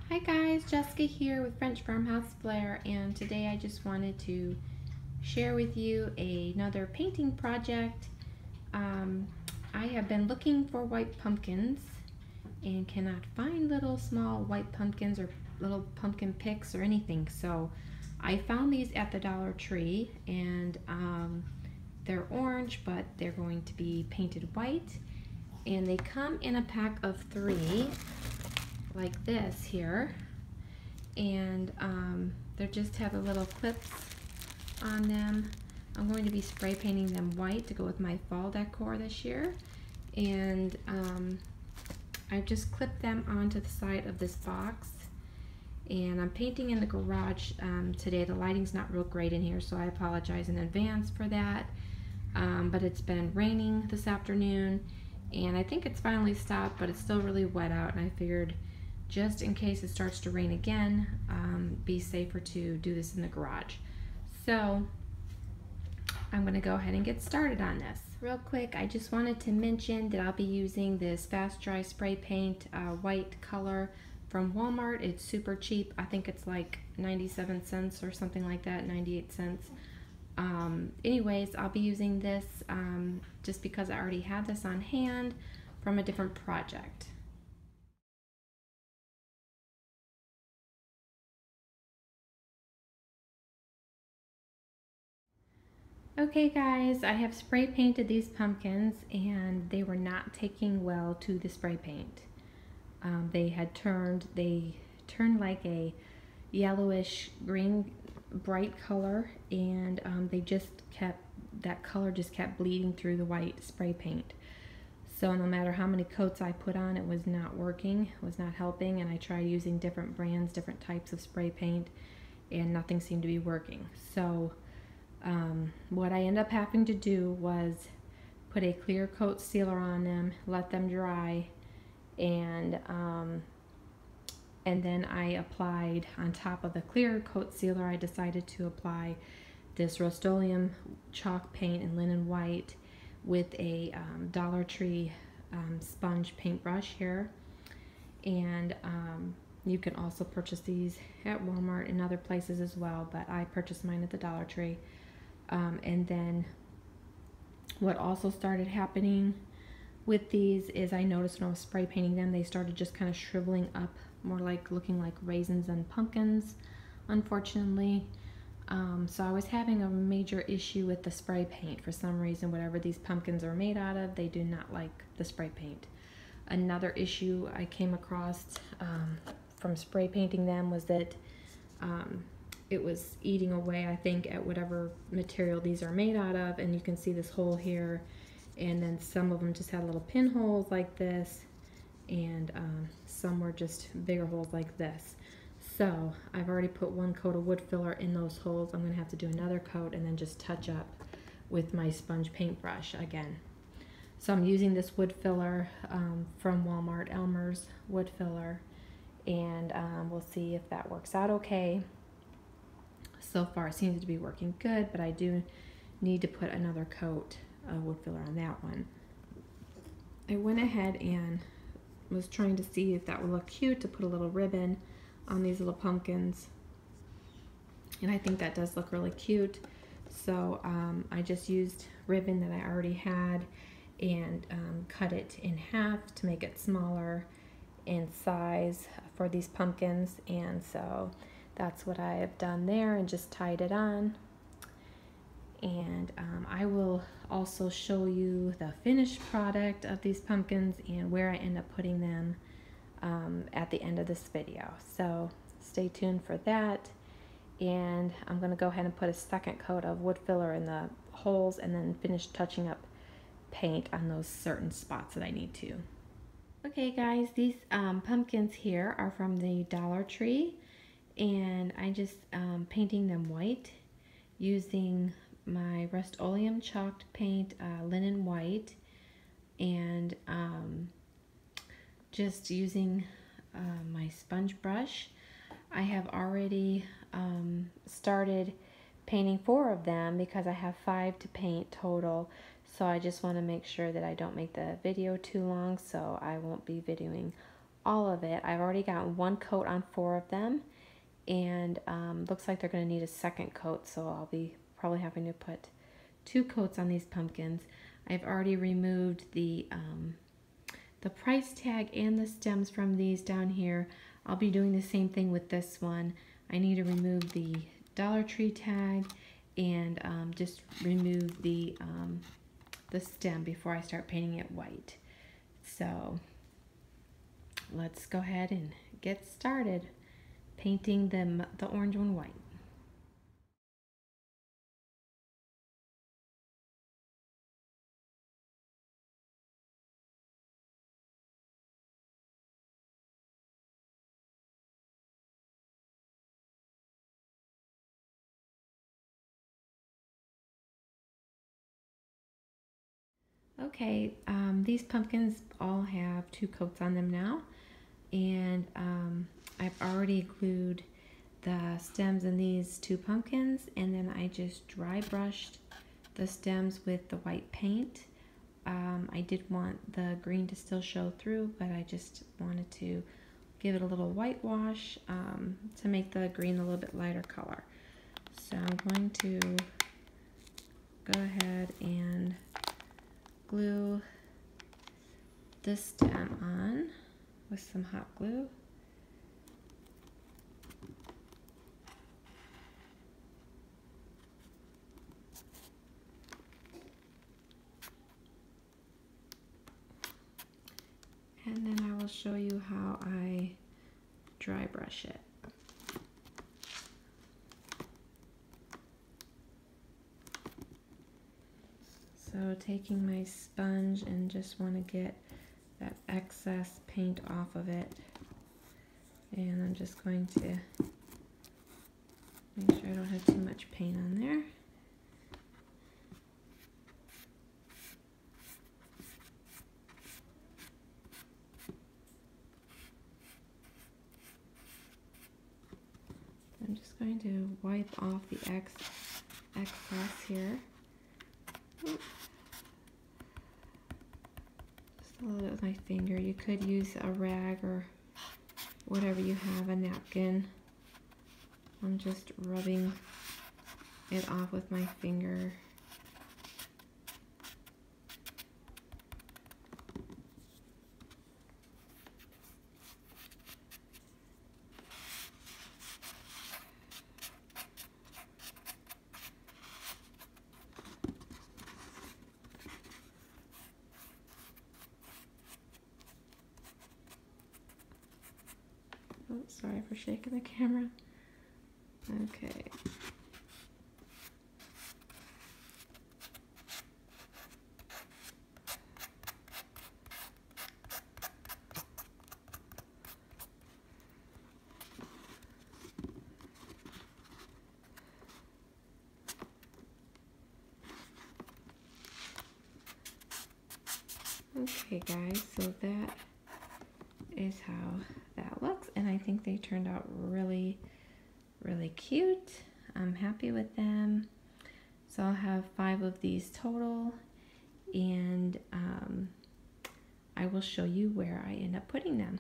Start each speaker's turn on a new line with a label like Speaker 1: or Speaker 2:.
Speaker 1: Hi guys, Jessica here with French Farmhouse Flair, and today I just wanted to share with you another painting project. I have been looking for white pumpkins and cannot find little small white pumpkins or little pumpkin picks or anything, so I found these at the Dollar Tree, and they're orange, but they're going to be painted white, and they come in a pack of 3 like this here, and they just have the little clips on them. I'm going to be spray painting them white to go with my fall decor this year, and I've just clipped them onto the side of this box, and I'm painting in the garage today. The lighting's not real great in here, so I apologize in advance for that, but it's been raining this afternoon, and I think it's finally stopped, but it's still really wet out, and I figured just in case it starts to rain again, be safer to do this in the garage. So I'm going to go ahead and get started on this. Real quick, I just wanted to mention that I'll be using this Fast Dry Spray Paint white color from Walmart. It's super cheap. I think it's like 97 cents or something like that, 98 cents. Anyways, I'll be using this just because I already had this on hand from a different project. Okay guys, I have spray painted these pumpkins and they were not taking well to the spray paint. They turned like a yellowish green bright color, and that color just kept bleeding through the white spray paint. So no matter how many coats I put on, it was not working, it was not helping, and I tried using different brands, different types of spray paint, and nothing seemed to be working. So what I ended up having to do was put a clear coat sealer on them, let them dry, and then I applied on top of the clear coat sealer. I decided to apply this Rust-Oleum chalk paint in linen white with a Dollar Tree sponge paintbrush here, and you can also purchase these at Walmart and other places as well, but I purchased mine at the Dollar Tree. And then what also started happening with these is I noticed when I was spray painting them, they started just kind of shriveling up, more like looking like raisins and pumpkins, unfortunately. So I was having a major issue with the spray paint. For some reason, whatever these pumpkins are made out of, they do not like the spray paint. Another issue I came across from spray painting them was that it was eating away, I think, at whatever material these are made out of, and you can see this hole here, and then some of them just had little pinholes like this, and some were just bigger holes like this. So I've already put 1 coat of wood filler in those holes. I'm going to have to do another coat and then just touch up with my sponge paintbrush again. So I'm using this wood filler from Walmart, Elmer's wood filler, and we'll see if that works out okay. So far it seems to be working good, but I do need to put another coat of wood filler on that one. I went ahead and was trying to see if that would look cute to put a little ribbon on these little pumpkins, and I think that does look really cute. So I just used ribbon that I already had and cut it in half to make it smaller in size for these pumpkins, and so that's what I have done there and just tied it on. And I will also show you the finished product of these pumpkins and where I end up putting them at the end of this video. So stay tuned for that. And I'm going to go ahead and put a second coat of wood filler in the holes and then finish touching up paint on those certain spots that I need to. Okay guys, these pumpkins here are from the Dollar Tree, and I just painting them white using my Rust-Oleum chalked paint, linen white, and just using my sponge brush. I have already started painting 4 of them because I have 5 to paint total, so I just want to make sure that I don't make the video too long, so I won't be videoing all of it. I've already got one coat on 4 of them, and looks like they're going to need a second coat, so I'll be probably having to put 2 coats on these pumpkins. I've already removed the price tag and the stems from these down here. I'll be doing the same thing with this one. I need to remove the Dollar Tree tag and just remove the stem before I start painting it white. So let's go ahead and get started painting the orange one white. Okay, these pumpkins all have 2 coats on them now, and I've already glued the stems in these 2 pumpkins, and then I just dry brushed the stems with the white paint. I did want the green to still show through, but I just wanted to give it a little whitewash to make the green a little bit lighter color. So I'm going to go ahead and glue this stem on with some hot glue. And then I will show you how I dry brush it. So taking my sponge and just want to get that excess paint off of it. And I'm just going to make sure I don't have too much paint on there. I'm just going to wipe off the excess here. Just a little bit with my finger. You could use a rag or whatever you have, a napkin. I'm just rubbing it off with my finger. Oh, sorry for shaking the camera. Okay. Okay guys, so that is how that looks, and I think they turned out really cute. I'm happy with them. So I'll have 5 of these total, and I will show you where I end up putting them.